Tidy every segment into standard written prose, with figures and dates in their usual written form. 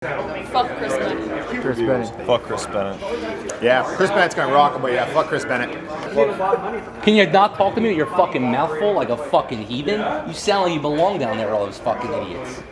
Fuck Chris Bennett. Chris Bennett. Fuck Chris Bennett. Yeah, Chris Bennett's gonna rock him, but yeah, fuck Chris Bennett. Can you not talk to me with your fucking mouth full like a fucking heathen? You sound like you belong down there with all those fucking idiots.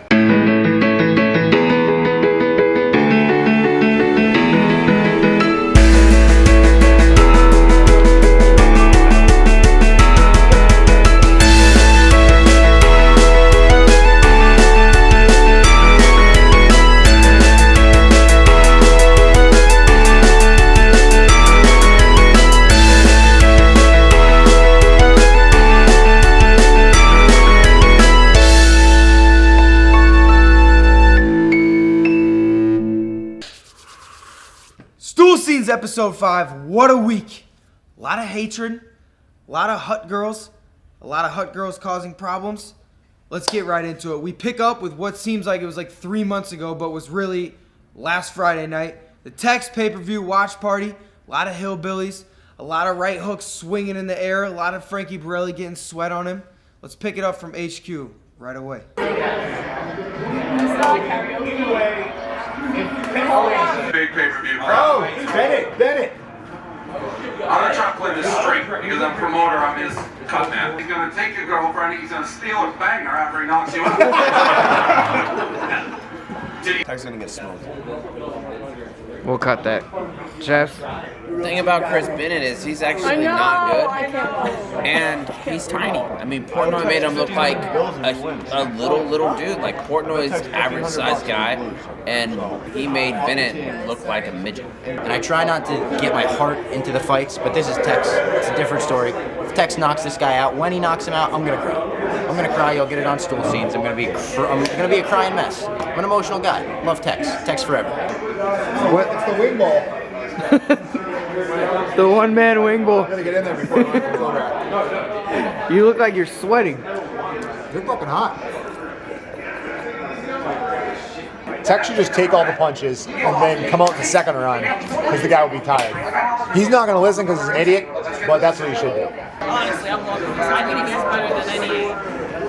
Stool Scenes episode 5. What a week. A lot of hatred, a lot of hut girls causing problems. Let's get right into it. We pick up with what seems like it was like 3 months ago, but was really last Friday night. The Tex pay-per-view watch party. A lot of hillbillies, a lot of right hooks swinging in the air, a lot of Frankie Borelli getting sweat on him. Let's pick it up from HQ right away. Big pay-per-view. Oh, Bennett. I'm gonna try to play this straight because I'm promoter. I'm his cut man. He's gonna take your girlfriend. He's gonna steal her banger after he knocks you out. Tex gonna get smoked. We'll cut that. Jeff? The thing about Chris Bennett is he's actually not good, and he's tiny. I mean, Portnoy made him look like a little dude. Like, Portnoy's average sized guy, and he made Bennett look like a midget. And I try not to get my heart into the fights, but this is Tex. It's a different story. If Tex knocks this guy out, when he knocks him out, I'm gonna cry. I'm gonna cry. You'll get it on Stool Scenes. I'm gonna be a crying mess. I'm an emotional guy. Love Tex. Tex forever. What? It's the wing ball. The one-man wing ball. I'm gonna get in there before the mic goes over. You look like you're sweating. You're fucking hot. Tex should just take all the punches and then come out in the second round because the guy will be tired. He's not going to listen because he's an idiot, but that's what he should do. Honestly, I'm loving this. I think he's better than any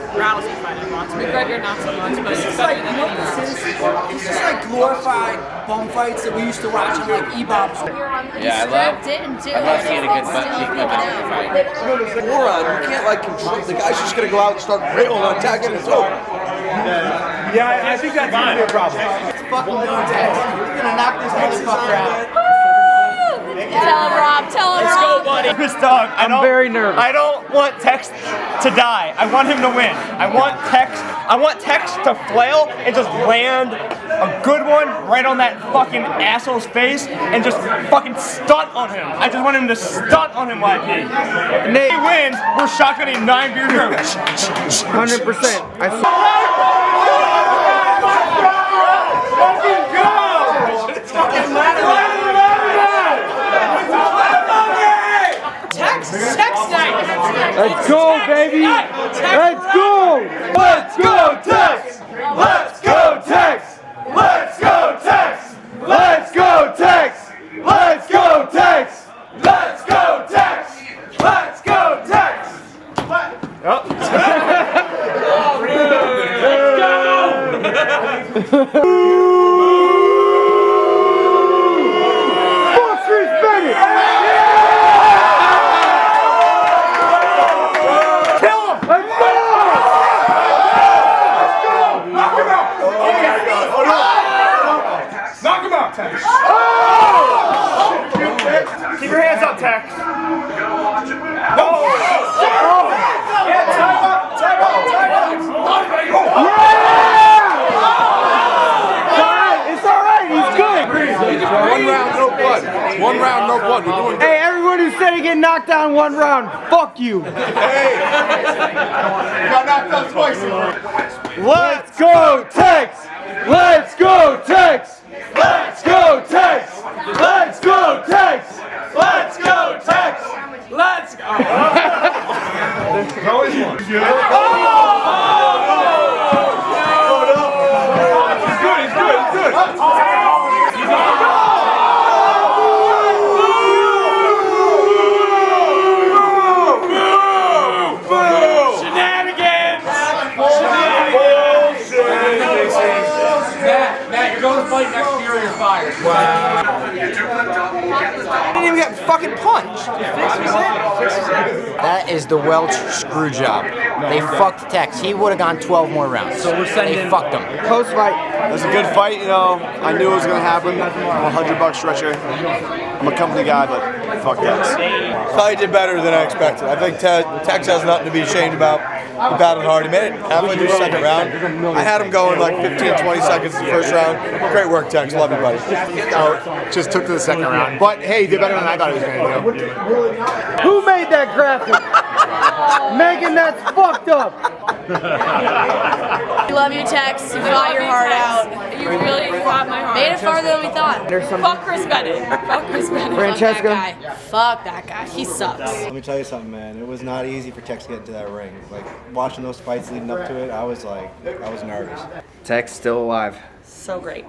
Rousey fight I've watched. McGregor not so much, but he's better than any Rousey. It's just like glorified bum fights that we used to watch on like E-Bobs. Yeah, I love seeing a good butt cheek of a fight. Moron, you can't like control. The guy's just gonna go out and start railing on Tex and it's over. Yeah, I think that's going to be a problem. It's fucking done, Tex. You're gonna knock this motherfucker out. Tell him, Rob. Tell him, Rob. buddy. This dog. I'm very nervous. I don't want Tex to die. I want him to win. I want Tex to flail and just land a good one right on that fucking asshole's face and just fucking stunt on him. I just want him to stunt on him, YP. And if he wins, we're shotgunning 9 beer groups. 100%. Tex night. Let's go, baby. Let's go. Let's go, Tex. Let's go, Tex. Let's go, Tex. Let's go, Tex. Let's go, Tex. Let's go, Tex. Let's go, Tex. Let's go. Fuck Chris Bennett. Keep your hands up, Tex. Go watch it. No. Yeah, time up. It's all right. He's good. 1 round, no blood. 1 round, no blood. We're doing Hey, everyone who said he get knocked down 1 round, fuck you. Got knocked out twice. Let's go, Tex. Let's go, Tex. Let's go, Tex. Let's go, Tex. Let's go, Tex. Let's go. Always one. He's good. He's good. Matt, you're going to fight next year, you're fired. I didn't even get fucking punched. That is the Welch screw job. They fucked Tex. He would have gone 12 more rounds. So we're sending. They fucked him. Close fight. It was a good fight, you know. I knew it was gonna happen. I'm a $100 stretcher. I'm a company guy, but fuck Tex. Probably did better than I expected. I think Tex has nothing to be ashamed about. He battled hard. He made it halfway through the second round. I had him going like 15, 20 seconds in the first round. Great work, Tex. Love you, buddy. Just took to the second round. But hey, he did better than I thought he was going to do. Who made that graphic? Megan, that's fucked up. We love you, Tex. You fought your heart out. You really fought my heart. Made it farther than we thought. Fuck Chris Bennett. Fuck Chris Bennett. Francesca? Fuck that guy. He sucks. Let me tell you something, man. It was not easy for Tex to get into that ring. Like, watching those fights leading up to it, I was nervous. Tex still alive. So great.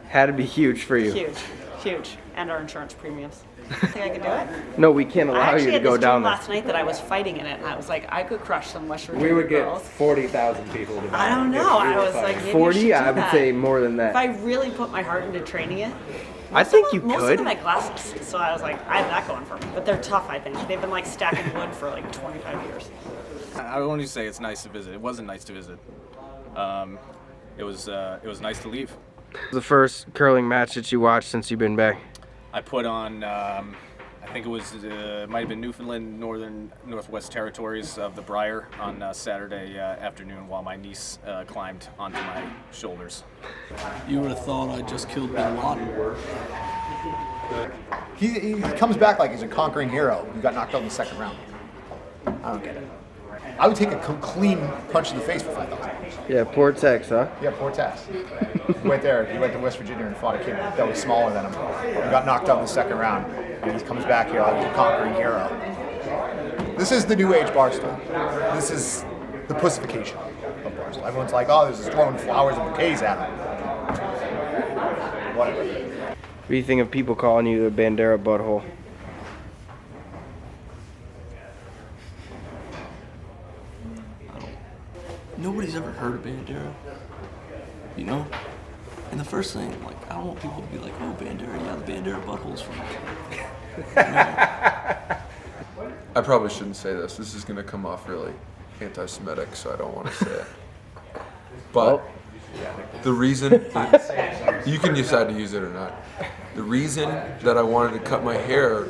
Had to be huge for you. Huge. And our insurance premiums. Think I could do it? No, we can't allow you to go down there. Last night that I was fighting in it, and I was like, I could crush some West Virginia We would get girls. 40,000 people to I don't know. I was like, maybe 40? I I would say more than that. If I really put my heart into training it. I think you Most could. of them had glasses, so I was like, I have that going for me. But they're tough, I think. They've been like stacking wood for like 25 years. I want to say it's nice to visit. It wasn't nice to visit. It was nice to leave. The first curling match that you watched since you've been back? I put on, I think it was, might have been Newfoundland, Northwest Territories of the Briar on Saturday afternoon while my niece climbed onto my shoulders. You would have thought I just killed Bin Laden. He comes back like he's a conquering hero who got knocked out in the second round. I don't get it. I would take a clean punch in the face for $5,000. Yeah, poor Tex, huh? Yeah, poor Tex. He went there. He went to West Virginia and fought a kid that was smaller than him. He got knocked out in the second round. And he comes back here like he's a conquering hero. This is the new age Barstool. This is the pussification of Barstool. Everyone's like, oh, this is throwing flowers and bouquets at him. Whatever. What do you think of people calling you the Bandera butthole? Nobody's ever heard of Bandera, you know? And the first thing, like, I don't want people to be like, oh, Bandera, yeah, the Bandera butthole's from. I probably shouldn't say this. This is going to come off really anti-Semitic, so I don't want to say it. But the reason, you can decide to use it or not. The reason that I wanted to cut my hair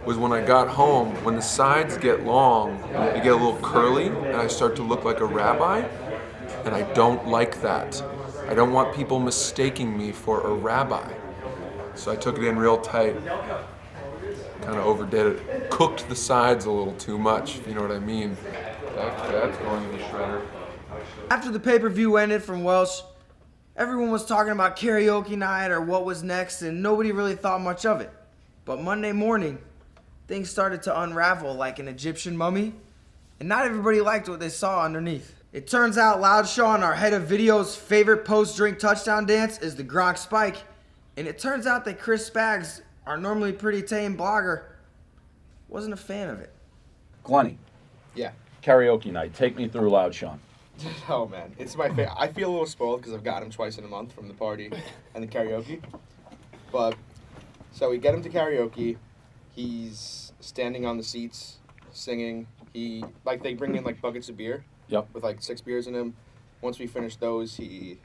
was when I got home, when the sides get long, they get a little curly, and I start to look like a rabbi, and I don't like that. I don't want people mistaking me for a rabbi. So I took it in real tight, kind of overdid it, cooked the sides a little too much, if you know what I mean. That's going in the shredder. After the pay-per-view ended from Welsh, everyone was talking about karaoke night or what was next, and nobody really thought much of it. But Monday morning, things started to unravel like an Egyptian mummy, and not everybody liked what they saw underneath. It turns out Loud Sean, our head of video's favorite post-drink touchdown dance is the Gronk Spike, and it turns out that Chris Spags, our normally pretty tame blogger, wasn't a fan of it. Glenny. Yeah. Karaoke night. Take me through Loud Sean. Oh man, it's my favorite. I feel a little spoiled because I've got him twice in a month from the party and the karaoke. But so we get him to karaoke. He's standing on the seats, singing. They bring in like buckets of beer. Yep. With like 6 beers in him. Once we finished those, he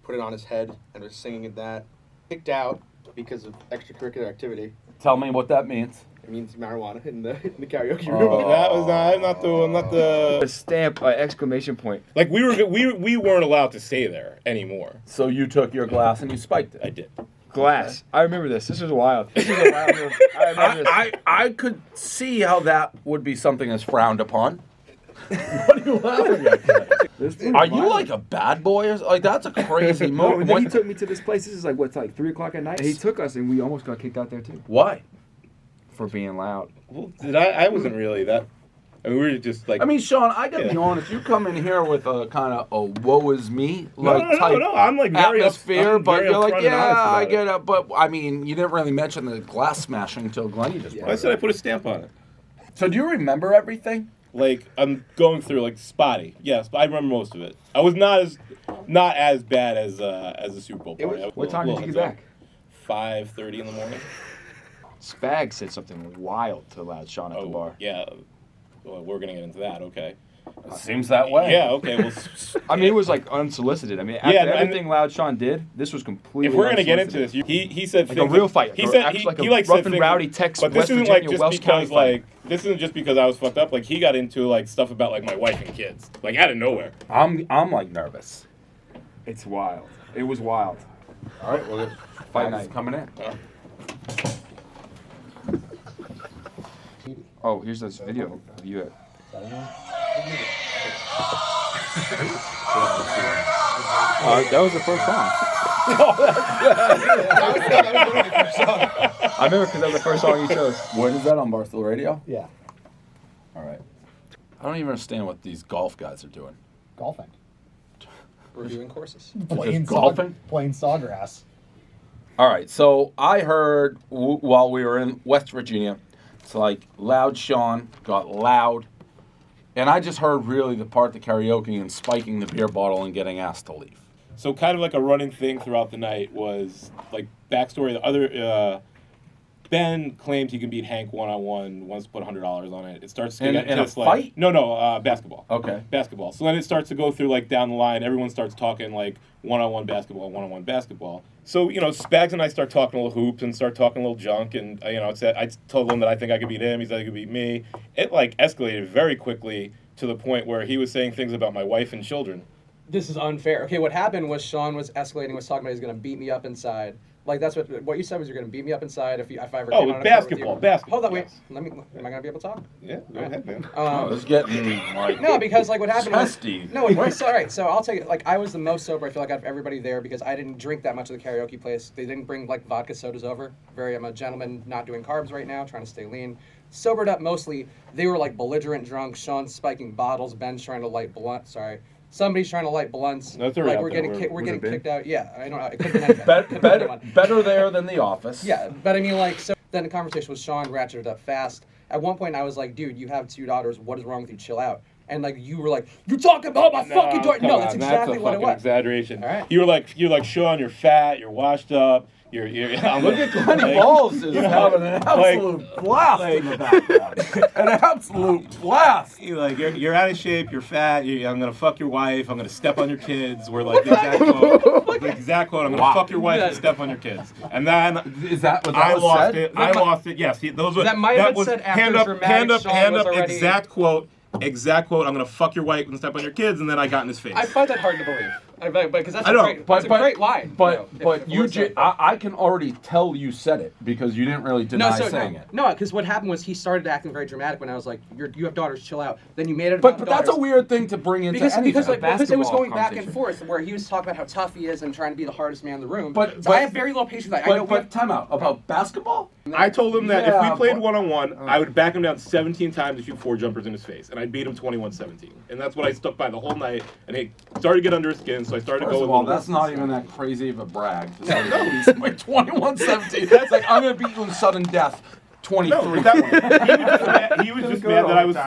put it on his head and was singing at that. Kicked out because of extracurricular activity. Tell me what that means. It means marijuana in the karaoke room. That was not the stamp exclamation point. Like we weren't allowed to stay there anymore. So you took your glass and you spiked it. I did. Glass. I remember this. This was wild. This was a wild move. I remember this. I could see how that would be something that's frowned upon. What are you laughing at? Are you like a bad boy? Or, like that's a crazy move. No, and then he took me to this place. This is like what's like 3 o'clock at night. And he took us and we almost got kicked out there too. Why? For being loud. Well, I wasn't really that. I mean, we were just like. I mean, Sean, I gotta be honest. You come in here with a kind of a "woe is me" type I'm like very atmosphere, but you're like, yeah, I it. get it. But I mean, you didn't really mention the glass smashing until Glenny just. I said I put a stamp on it. So do you remember everything? Like I'm going through like spotty. Yes, but I remember most of it. I was not as bad as the Super Bowl party. What time did you get back? 5:30 in the morning. Spag said something wild to Loud Sean at the bar. Yeah, well, we're gonna get into that. Okay. It seems that way. Yeah. Okay. Well, I mean, it was like unsolicited. I mean, after everything Loud Sean did, this was completely. If we're gonna get into this, he said like a real fight. He said he likes rough to and rowdy Texas, but this West isn't Virginia, like just Welsh because County this isn't just because I was fucked up. Like he got into like stuff about like my wife and kids, like out of nowhere. I'm like nervous. It's wild. It was wild. All right, well, fight night coming in. Oh, here's this video of you at. That was the first song. I remember because that was the first song you chose. What is that on Barstool Radio? Yeah. All right. I don't even understand what these golf guys are doing. Golfing. Reviewing courses. Playing golfing? Playing sawgrass. All right, so I heard while we were in West Virginia, it's like Loud Sean got loud, and I just heard really the part, the karaoke and spiking the beer bottle and getting asked to leave. So kind of like a running thing throughout the night was like backstory. The other Ben claimed he can beat Hank one-on-one, wants to put $100 on it. It starts to get in a like, fight? No, basketball. Okay. Basketball. So then it starts to go through like down the line. Everyone starts talking like one-on-one basketball. So, Spags and I start talking a little hoops and start talking a little junk. And, I told him that I think I could beat him. He said he could beat me. It like escalated very quickly to the point where he was saying things about my wife and children. This is unfair. Okay, what happened was Sean was escalating, was talking about he's going to beat me up inside. Like, that's what you said was you're going to beat me up inside if I ever came on a basketball. Hold on, wait. Am I going to be able to talk? Yeah, go ahead, man. It's getting like... No, because, like, what happened testy. was... No, it's all right. So I'll tell you, like, I was the most sober, I feel like, out of everybody there because I didn't drink that much of the karaoke place. They didn't bring, like, vodka sodas over. I'm a gentleman, not doing carbs right now, trying to stay lean. Sobered up mostly. They were, like, belligerent drunk. Sean's spiking bottles. Ben's trying to light blunt. Sorry. Somebody's trying to light blunts. That's like we're getting kicked out. Yeah, I know. It could have been anything. Better there than The Office. Yeah, but I mean, like, so then the conversation with Sean ratcheted up fast. At one point, I was like, "Dude, you have 2 daughters. What is wrong with you? Chill out." And like, you were like, "You're talking about my fucking daughter." No, that's exactly what it was. Exaggeration. All right. You're like, Sean, you're fat. You're washed up. You're look at Glenny Balls is having an absolute blast in the background. An absolute blast. You're out of shape. You're fat. I'm gonna fuck your wife. I'm gonna step on your kids. We're like the exact quote. I'm gonna fuck your wife and step on your kids. And then is that what I lost said? it. I lost it. Yes, those were that might have been said after hand up. Already... Exact quote. I'm gonna fuck your wife and step on your kids, and then I got in his face. I find that hard to believe. Because that's a great line. But I can already tell you said it because you didn't really deny saying it. No, because what happened was he started acting very dramatic when I was like, "You have daughters, chill out." Then you made it. But that's a weird thing to bring into anything. Because it was going back and forth where he was talking about how tough he is and trying to be the hardest man in the room. But I have very low patience with that. But time out about basketball. I told him that if we played one-on-one, I would back him down 17 times to shoot 4 jumpers in his face, and I'd beat him 21-17. And that's what I stuck by the whole night. And he started to get under his skin, so I started to go. That's not even that crazy of a brag. He's like 21-17. That's like I'm gonna beat you in sudden death. 23. He was just mad that I was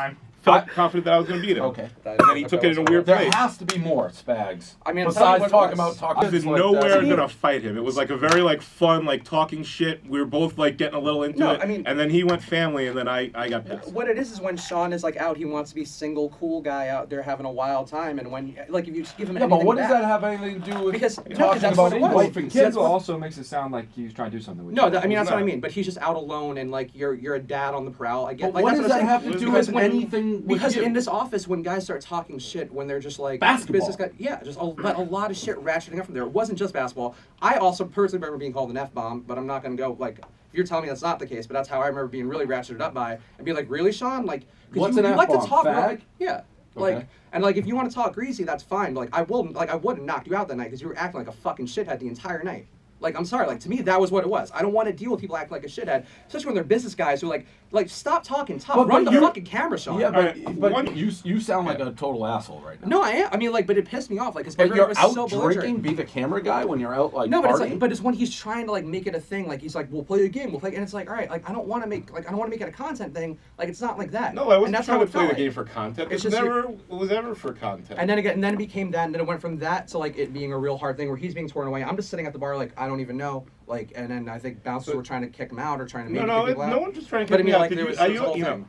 confident that I was going to beat him. Okay. And then he took it in a weird place. There has to be more, Spags. I mean, besides talking I was nowhere going to fight him. It was like a very fun, talking shit. We were both getting a little into it. And then he went family, and then I got pissed. What it is when Sean is out, he wants to be single, cool guy out there having a wild time. And when, if you just give him anything but what back, does that have anything to do with talking about wife and kids? Also makes it sound like he's trying to do something with you. No, I mean, that's what I mean. But he's just out alone, and you're a dad on the prowl. I get. What does that have to do with anything? Because in this office, when guys start talking shit, when they're just basketball, business guys, just a lot of shit ratcheting up from there. It wasn't just basketball. I also personally remember being called an F-bomb, but I'm not gonna go if you're telling me that's not the case, but that's how I remember being really ratcheted up by and be like, really, Sean? What's an F-bomb? Like to talk, fag? Yeah. Okay. And if you want to talk greasy, that's fine. But I wouldn't knock you out that night because you were acting like a fucking shithead the entire night. Like, I'm sorry, like, to me, that was what it was. I don't want to deal with people acting like a shithead, especially when they're business guys who, like stop talking tough. Run the fucking camera, Sean. Yeah, but you sound like a total asshole right now. No, I am. I mean, like, but it pissed me off. Like, because But everyone you're was out so drinking, belligerent. be the camera guy when you're out, like, No, but it's partying? like, but it's when he's trying to like make it a thing. Like he's like, we'll play the game, we'll play, and it's like, all right, like I don't want to make it a content thing. Like it's not like that. No, I and wasn't that's trying how to it play felt the like. game for content. It's It just was ever for content. And then it became that, and then it went from that to like it being a real hard thing where he's being torn away. I'm just sitting at the bar like I don't even know. Like, and then I think bouncers were trying to kick him out or trying to make people out. No one's just trying to But I kick mean, me out. like Did there you- was are this you- whole you know-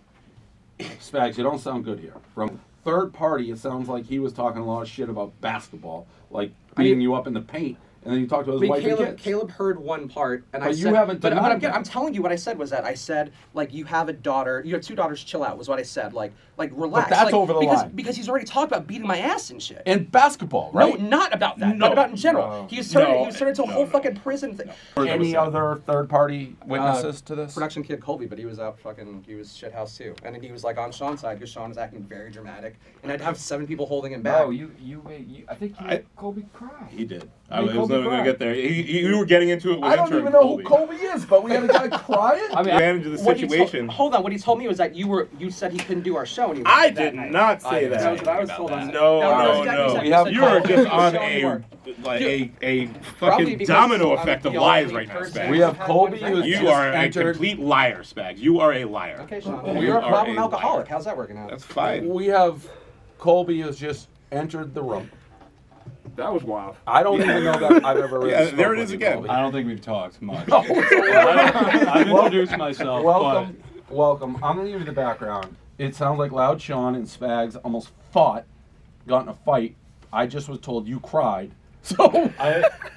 thing. Spags, you don't sound good here. From third party, it sounds like he was talking a lot of shit about basketball, like beating you up in the paint, and then you talked about his wife and kids. Caleb heard one part, and I But said, you haven't but denied that. I'm telling you what I said was that I said like you have a daughter, you have 2 daughters, chill out was what I said. Like relax. that's like, over the line. because he's already talked about beating my ass and shit. In basketball, right? No, not about that. No. Not about in general. No. He was turned to a whole fucking prison thing. Any other third party witnesses to this? Production kid Colby, but he was out he was shithouse too. And then he was like on Sean's side because Sean was acting very dramatic. And I'd have 7 people holding him back. No, I think you made Colby cry. He did. You I made was Colby never going cry. to get there. You were getting into it with I don't intern even know Colby. who Colby is, but we had a guy crying. I mean, advantage of the What he told- situation. hold on, what he told me was that you said he couldn't do our show anymore. I that did night. not say that. That was what I was told. No. You are just on a fucking domino effect of lies right now, Spags. We have Colby who's You just are a entered. complete liar, Spags. You are a liar. Okay, Sean. We You're a are problem a alcoholic. How's that working out? That's fine. We have Colby has just entered the room. That was wild. I don't even know that I've ever really Yeah, spoken there it with is you, again. Colby. I don't think we've talked much. No. I've introduced myself. Welcome. I'm gonna give you the background. It sounds like Loud Sean and Spags almost fought, got in a fight. I just was told you cried. So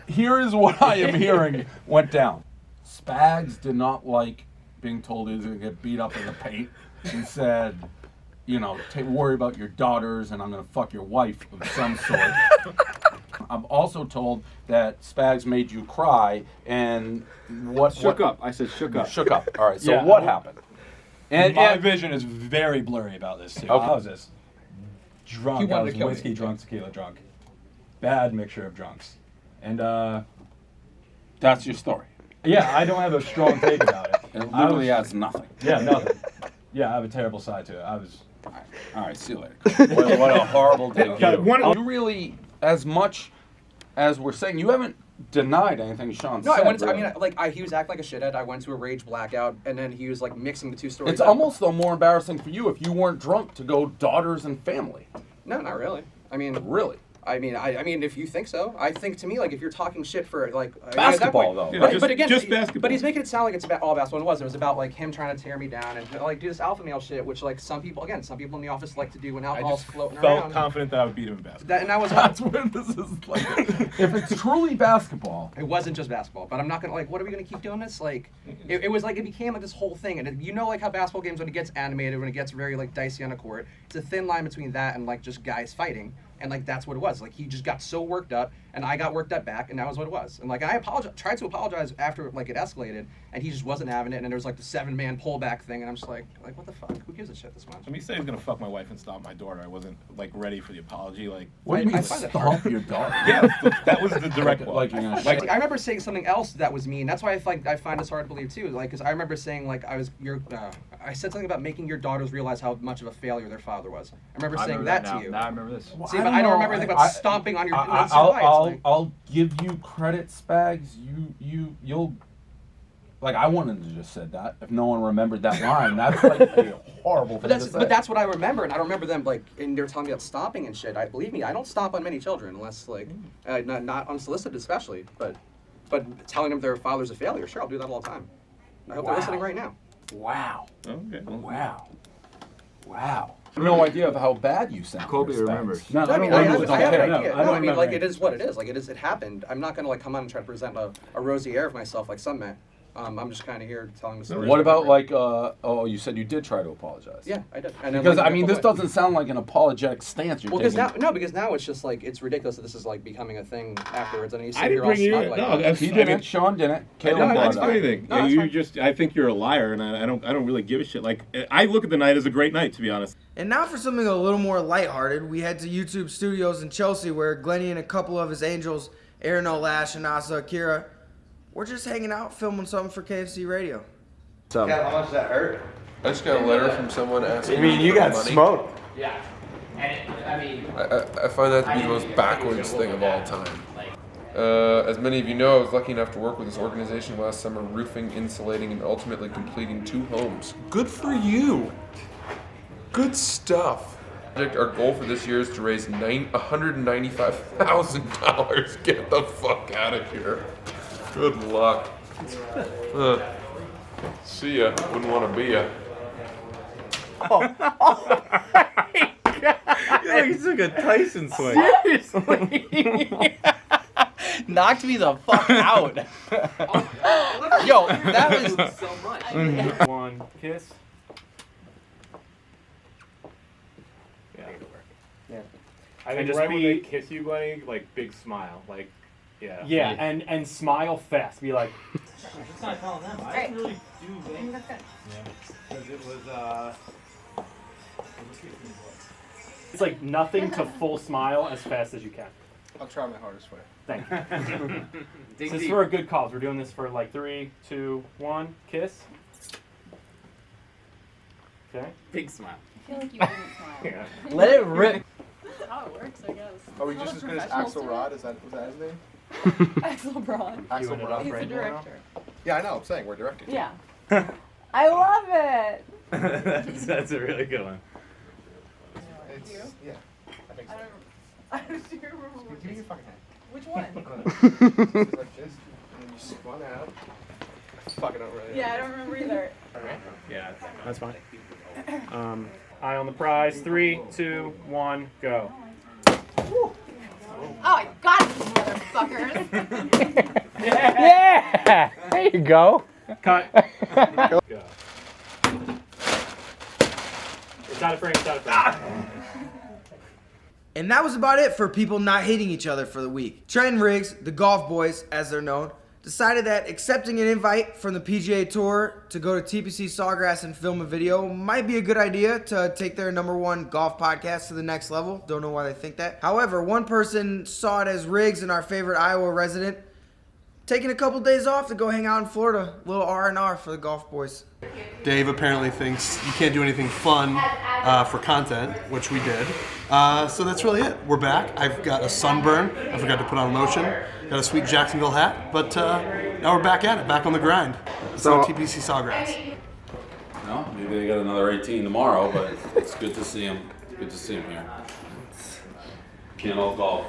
here is what I am hearing went down. Spags did not like being told he was gonna get beat up in the paint and said, you know, worry about your daughters and I'm gonna fuck your wife of some sort. I'm also told that Spags made you cry and Shook up. I said shook up. Shook up. All right. So Yeah. what happened? And my vision is very blurry about this too. Okay. I was just drunk. He I wanted was to kill me. whiskey drunk, tequila drunk. Bad mixture of drunks. And That's your story. yeah, I don't have a strong take about it. It literally has nothing. Yeah, nothing. Yeah, I have a terrible side to it. I was. All right, see you later. what a horrible day. You really, as much as we're saying, you haven't denied anything Sean No, said. I went. really. He was acting like a shithead. I went to a rage blackout, and then he was like mixing the 2 stories. It's up. almost though more embarrassing for you if you weren't drunk to go daughters and family. No, not really. I mean, Really? I mean, if you think so, I think to me, like, if you're talking shit for like at that Basketball, point- though, Yeah, But, just- but again, just basketball. But he's making it sound like it's about all basketball. It was about like him trying to tear me down and like do this alpha male shit, which like some people in the office like to do when I alcohol's just floating felt around. confident that I would beat him in basketball. And that was That's when this is like. If it's truly basketball, It wasn't just basketball, but I'm not gonna like. What are we gonna keep doing this? Like, it was like it became like this whole thing, and you know, like how basketball games when it gets animated, when it gets very like dicey on a court, it's a thin line between that and like just guys fighting, and like that's what it was. Like he just got so worked up, and I got worked up back, and that was what it was. And like I tried to apologize after like it escalated, and he just wasn't having it, and there was like the 7-man pullback thing, and I'm just like what the fuck? Who gives a shit this much? When he said he was gonna fuck my wife and stomp my daughter, I wasn't like ready for the apology. Like, what do you mean I find it stomp your daughter? yeah, that was the direct one. Like you're gonna Like I remember saying something else that was mean. That's why I find this hard to believe too. Like, because I remember saying like I said something about making your daughters realize how much of a failure their father was. I remember saying that to you. Now I remember this. See, but I don't remember anything about stomping on your. I'll give you credit, Spags. You'll. Like I wouldn't have just said that if no one remembered that line. That's like a horrible thing to say. But that's what I remember, and I don't remember them like, and they're telling me about stomping and shit. Believe me, I don't stomp on many children unless like, not unsolicited especially, but telling them their father's a failure. Sure, I'll do that all the time. I hope they're listening right now. Wow. Okay. Wow. Wow. No idea of how bad you sound. Colby Spags. remembers. No, I mean, I have an idea. I No, don't I mean, remember like, anything. it is what it is. Like, it happened. I'm not gonna like come on and try to present a rosy air of myself like some men. I'm just kind of here telling the story. What about like? You said you did try to apologize. Yeah, I did. And then, Because like, I mean, this but- doesn't sound like an apologetic stance you're Well, taking. because now it's just like it's ridiculous that this is like becoming a thing afterwards, and you sit I here didn't all bring you. smug like No, that. He didn't. Sean didn't. Caleb No, brought That's it up. anything. No, that's fine. I think you're a liar, and I don't really give a shit. Like, I look at the night as a great night, to be honest. And now for something a little more lighthearted, we head to YouTube Studios in Chelsea where Glennie and a couple of his angels, Aaron Olash and Asa Akira, we're just hanging out, filming something for KFC Radio. How much does that hurt? I just got a letter from someone asking. I mean, you for got money. smoked. Yeah. And I mean, I find that to be the most backwards thing of all time. As many of you know, I was lucky enough to work with this organization last summer, roofing, insulating, and ultimately completing 2 homes. Good for you. Good stuff. Our goal for this year is to raise $195,000. Get the fuck out of here. Good luck. See ya. Wouldn't want to be ya. He took a Tyson swing. Seriously. Knocked me the fuck out. Yo, that was so much. One kiss. Yeah. I think just right when be- they kiss you, Glenny, like big smile, like yeah. Yeah, and smile fast. Be like, it's not calling them. I didn't really do that. Because it was, it's like nothing to full smile as fast as you can. I'll try my hardest way. Thank you. Dig This is deep. for a good cause. We're doing this for like 3, 2, 1, kiss. Okay. Big smile. I feel like you wouldn't smile. Yeah. Let it rip. That's how it works, I guess. Are we just as good as Axel Rod? Was that his name? Axel Braun. Axel ended Rod. He's the director. Yeah, I know. I'm saying we're directing. Yeah. I love it. That's a really good one. It's, yeah. I think so. I don't remember Give me your fucking hand. which one. It's like this, and then you spun out. I fucking don't really. Yeah, I don't remember either. Yeah, that's fine. Eye on the prize. 3, 2, 1, go. Oh, I got it, you motherfuckers. Yeah. There you go. Cut. Go. It's out of frame. It's out of frame. And that was about it for people not hating each other for the week. Trent and Riggs, the golf boys as they're known, decided that accepting an invite from the PGA Tour to go to TPC Sawgrass and film a video might be a good idea to take their #1 golf podcast to the next level. Don't know why they think that. However, one person saw it as Riggs and our favorite Iowa resident taking a couple days off to go hang out in Florida. A little R&R for the golf boys. Dave apparently thinks you can't do anything fun for content, which we did. So that's really it. We're back. I've got a sunburn. I forgot to put on lotion. Got a sweet Jacksonville hat. But now we're back at it, back on the grind. So TPC Sawgrass. No, maybe they got another 18 tomorrow, but it's good to see them. Good to see them here. Can't all golf,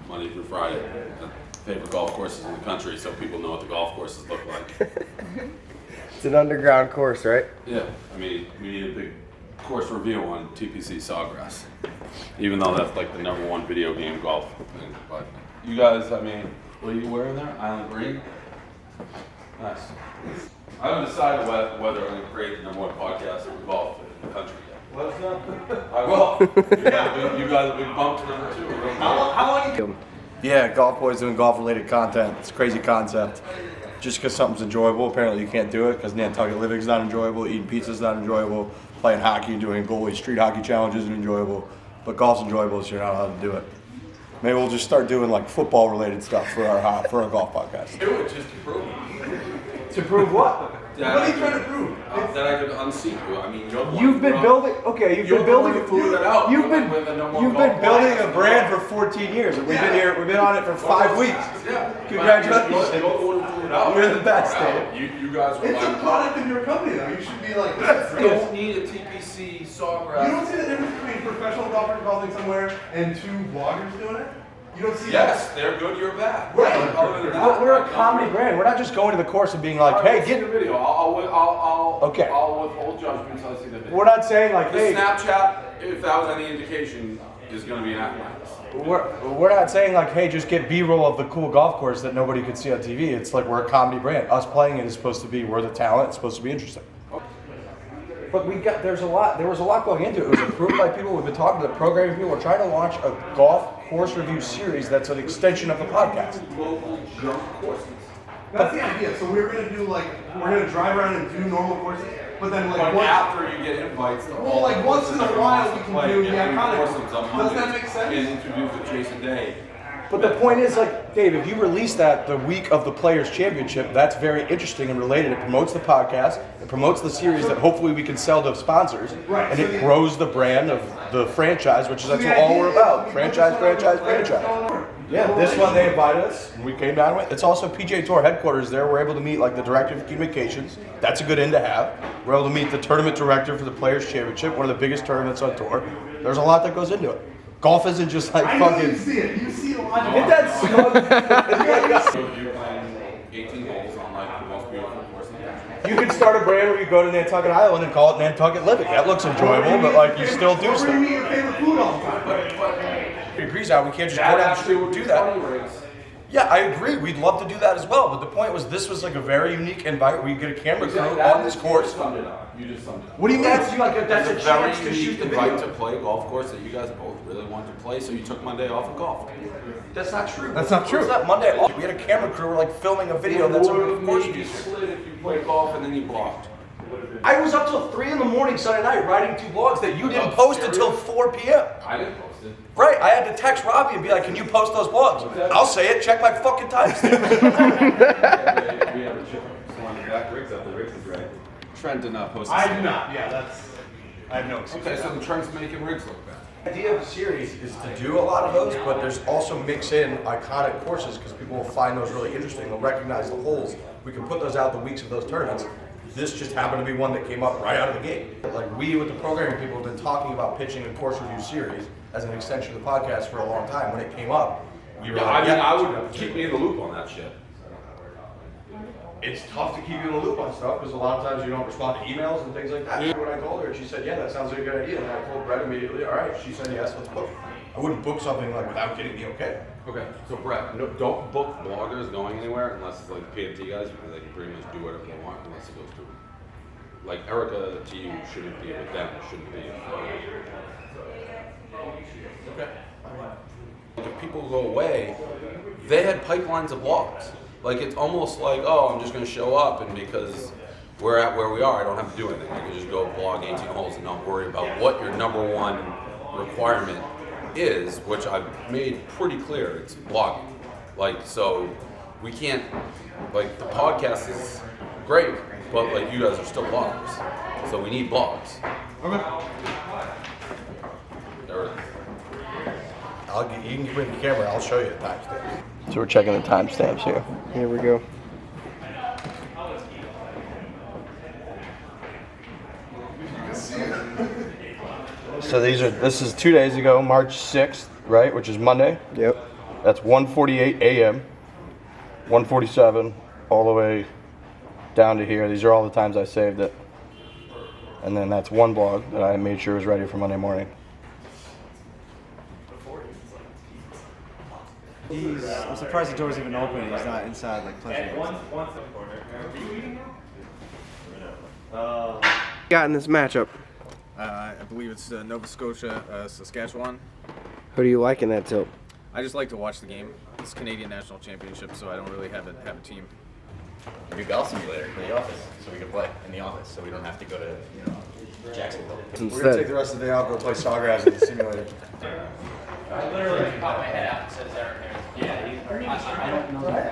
Monday through Friday. The favorite golf courses in the country, so people know what the golf courses look like. It's an underground course, right? Yeah, I mean, we need a big course review on TPC Sawgrass, even though that's like the #1 video game golf thing. But you guys, I mean, what are you wearing there? Island green? Nice. I haven't decided whether I'm going to create the #1 podcast of golf in the country yet. Let us know. I will. You guys have been bumped to #2. How long you? Yeah, golf boys doing golf-related content. It's a crazy concept. Just because something's enjoyable, apparently you can't do it because Nantucket living's not enjoyable, eating pizza's not enjoyable, playing hockey and doing goalie street hockey challenges isn't enjoyable, but golf's enjoyable, so you're not allowed to do it. Maybe we'll just start doing like football-related stuff for our golf podcast. Do it just to prove. To prove what? That What are you trying to prove? That I could unseat you. I mean, You've been building. Okay, you've been building. You've been building a brand for 14 years, and we've been here. We've been on it for 5 weeks. Yeah. Congratulations. You're the best, Dave. You guys were It's a product of your company, though. You should be like. You don't need a TPC Sawgrass. You don't see the difference between professional golfers golfing somewhere and 2 bloggers doing it? You don't see Yes, that? they're good, you're bad. Right. Other than that, We're a comedy brand. We're not just going to the course and being like, hey, see the get. video. I'll withhold judgment until I see the video. We're not saying like, The hey. Snapchat, if that was any indication, is going to be an avalanche. We're not saying like, hey, just get B-roll of the cool golf course that nobody could see on TV. It's like we're a comedy brand. Us playing it is supposed to be, we're the talent. It's supposed to be interesting. But there was a lot going into it. It was approved by people. We've been talking to the programming people. We're trying to launch a golf course review series that's an extension of the podcast. Local junk courses. That's the idea. So we're gonna drive around and do normal courses, but then But after you get invites, once in a while we can do the iconic. Doesn't Does that make sense? And interviews with Jason Day. But the point is, like, Dave, if you release that the week of the Players' Championship, that's very interesting and related. It promotes the podcast, it promotes the series that hopefully we can sell to sponsors, and it grows the brand of the franchise, which is that's what all we're about. Franchise, franchise, franchise. Yeah, this one they invited us, and we came down with. It's also PGA Tour headquarters there. We're able to meet like the director of communications. That's a good end to have. We're able to meet the tournament director for the Players' Championship, one of the biggest tournaments on tour. There's a lot that goes into it. Golf isn't just like fucking. You see it. You see the logic. Get that You're playing 18 holes on like the most beautiful course in the country. You can start a brand where you go to Nantucket Island and call it Nantucket Living. That looks enjoyable, but like you still do stuff. Where do you eat your favorite food all the time? He agrees out. We can't just go down the street and do that. Yeah, I agree. We'd love to do that as well. But the point was, this was like a very unique invite. We get a camera crew on this course. You just summed it up. What do you mean? That's a chance to very shoot unique the invite video. to play a golf course that you guys both really wanted to play, so you took Monday off and golfed. That's not true. That's not true. It's not Monday off. We had a camera crew. We're like filming a video. That's a of course you split if you played golf and then you blocked. I was up till 3 a.m. Sunday night writing 2 blogs that you didn't post until 4 p.m. I didn't post it. Right, I had to text Robbie and be like, can you post those blogs? I'll say it, check my fucking timestamp. We have a chip. So on the back rigs up, the rigs is right. Trent did not post it. I do not. Yeah, that's. I have no excuse. Okay, so the Trent's making rigs look bad. The idea of the series is to do a lot of those, but there's also mix in iconic courses because people will find those really interesting. They'll recognize the holes. We can put those out the weeks of those tournaments. This just happened to be one that came up right out of the gate. Like we with the programming people have been talking about pitching a course review series as an extension of the podcast for a long time. When it came up, we were like, I would keep me in the loop on that shit. It's tough to keep you in the loop on stuff because a lot of times you don't respond to emails and things like that. When I called her and she said, yeah, that sounds like a good idea, and I told Brett immediately, all right, she said yes, let's book. I wouldn't book something like without getting me okay. Okay, so Brett, don't book bloggers going anywhere unless it's like PMT guys because they can pretty much do whatever they want unless it goes to them. Like Erica to you shouldn't be with them, shouldn't be. Okay. If people go away, they had pipelines of blogs. Like it's almost like, oh, I'm just going to show up, and because we're at where we are, I don't have to do anything. I can just go blog 18 holes and not worry about what your number one requirement is, which I've made pretty clear. It's blogging. Like so, we can't. Like the podcast is great, but like you guys are still bloggers, so we need blogs. Okay. There it is. You can bring the camera. I'll show you the timestamp. So we're checking the timestamps here. Here we go. So this is 2 days ago, March 6th, right, which is Monday. Yep. That's 1:48 a.m., 1:47, all the way down to here. These are all the times I saved it. And then that's one blog that I made sure was ready for Monday morning. I'm surprised the door's even open. He's not inside like pleasure. Got in this matchup. I believe it's Nova Scotia, Saskatchewan. Who do you like in that tilt? I just like to watch the game. It's Canadian National Championship, so I don't really have a team. Do golf simulator in the office, so we can play in the office, so we don't have to go to Jacksonville. We're gonna take the rest of the day off, go play Sawgrass in the simulator. I literally popped my head out and said Aaron. I don't know that.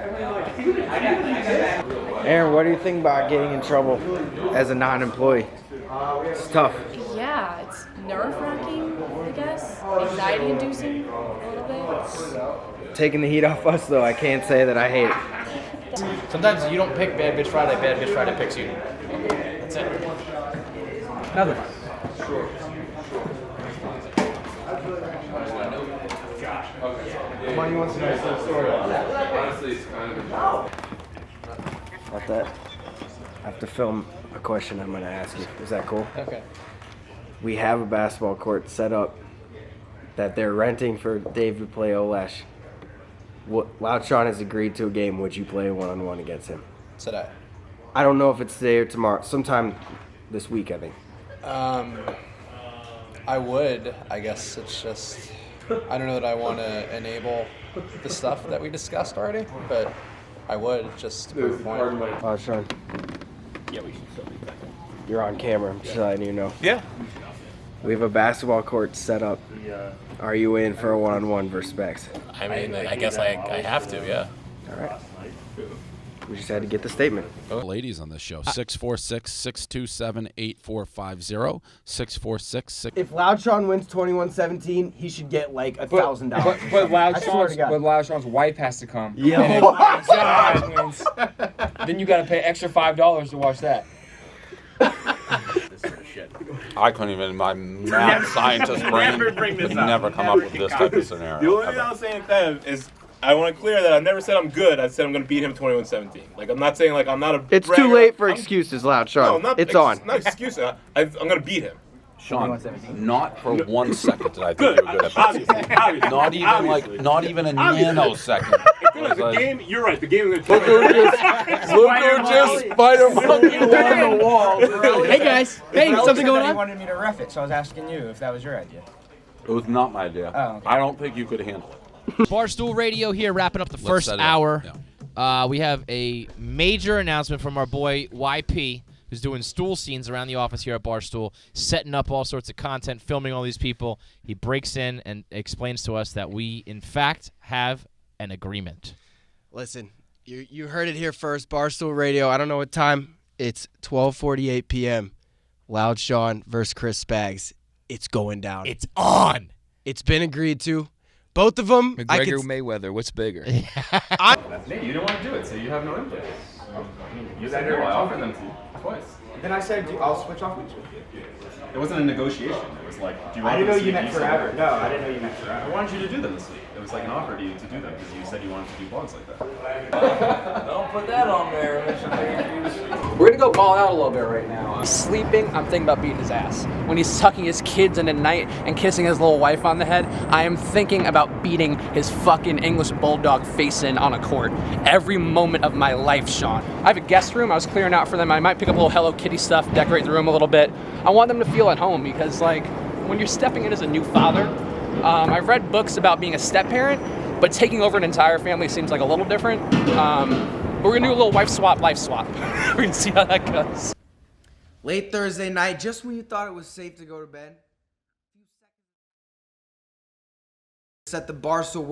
Aaron, what do you think about getting in trouble as a non-employee? It's tough. Yeah, it's nerve-wracking, I guess. Anxiety-inducing a little bit. Taking the heat off us, though, I can't say that I hate it. Sometimes you don't pick Bad Bitch Friday, Bad Bitch Friday picks you. That's it. Nothing. Money wants to know some story. Honestly, it's kind of a joke. About that. I have to film a question I'm going to ask you. Is that cool? Okay. We have a basketball court set up that they're renting for Dave to play Olesh. Loud Sean has agreed to a game. Would you play one-on-one against him? Today. I don't know if it's today or tomorrow. Sometime this week, I think. I would. I guess it's just, I don't know that I want to enable the stuff that we discussed already, but I would just to prove a point. Loud Sean. Yeah, we should still be back. You're on camera. I'm just letting you know. Yeah. We have a basketball court set up. Are you in for a one-on-one versus Specs? I mean, I guess I have to, yeah. All right. We just had to get the statement. Ladies on this show, 646-627-8450, 646. If Loud Sean wins 21-17, he should get like $1,000. But I swear to God. Loud Sean's wife has to come. Yeah. And Oh my God. Wins, then you got to pay extra $5 to watch that. I couldn't even, my math scientist brain would never come up with this type of scenario. The only thing I was saying to them is I want to clear that I've never said I'm good. I said I'm going to beat him 21-17. Like, I'm not saying, like, I'm not a It's bragger. too late for excuses, Loud Sean. It's on. Not excuses. I'm going to beat him. Sean, not for 1 second did I think you were good at basketball. Not even not even a nanosecond. The game, you're right. The game is Look who just spider monkey on the wall. Hey guys, hey, something going He on? wanted me to ref it, so I was asking you if that was your idea. It was not my idea. Oh, okay. I don't think you could handle it. Barstool Radio here, wrapping up the first set it up. hour. We have a major announcement from our boy YP, who's doing stool scenes around the office here at Barstool, setting up all sorts of content, filming all these people. He breaks in and explains to us that we, in fact, have an agreement. Listen, you heard it here first. Barstool Radio. I don't know what time. It's 12:48 p.m. Loud Sean versus Chris Spags. It's going down. It's on. It's been agreed to. Both of them. McGregor, Mayweather, what's bigger? Nate, you didn't want to do it, so you have no input. You said no, I offered them to you twice. Then I said, I'll switch off with you. It wasn't a negotiation. It was like, do you want I didn't know this you week? meant said forever. no. No, I didn't know you meant forever. I wanted you to do them this week. It was like an offer to you to do them because you said you wanted to do vlogs like that. Don't put that on there, We're gonna go ball out a little bit right now. He's sleeping. I'm thinking about beating his ass. When he's tucking his kids in at night and kissing his little wife on the head, I am thinking about beating his fucking English bulldog face in on a court every moment of my life, Sean. I have a guest room. I was clearing out for them. I might pick up a little Hello Kitty stuff, decorate the room a little bit. I want them to feel at home because, like, when you're stepping in as a new father, I've read books about being a step-parent, but taking over an entire family seems like a little different. But we're gonna do a little wife swap, life swap. We're gonna see how that goes. Late Thursday night, just when you thought it was safe to go to bed. At the Barstool World.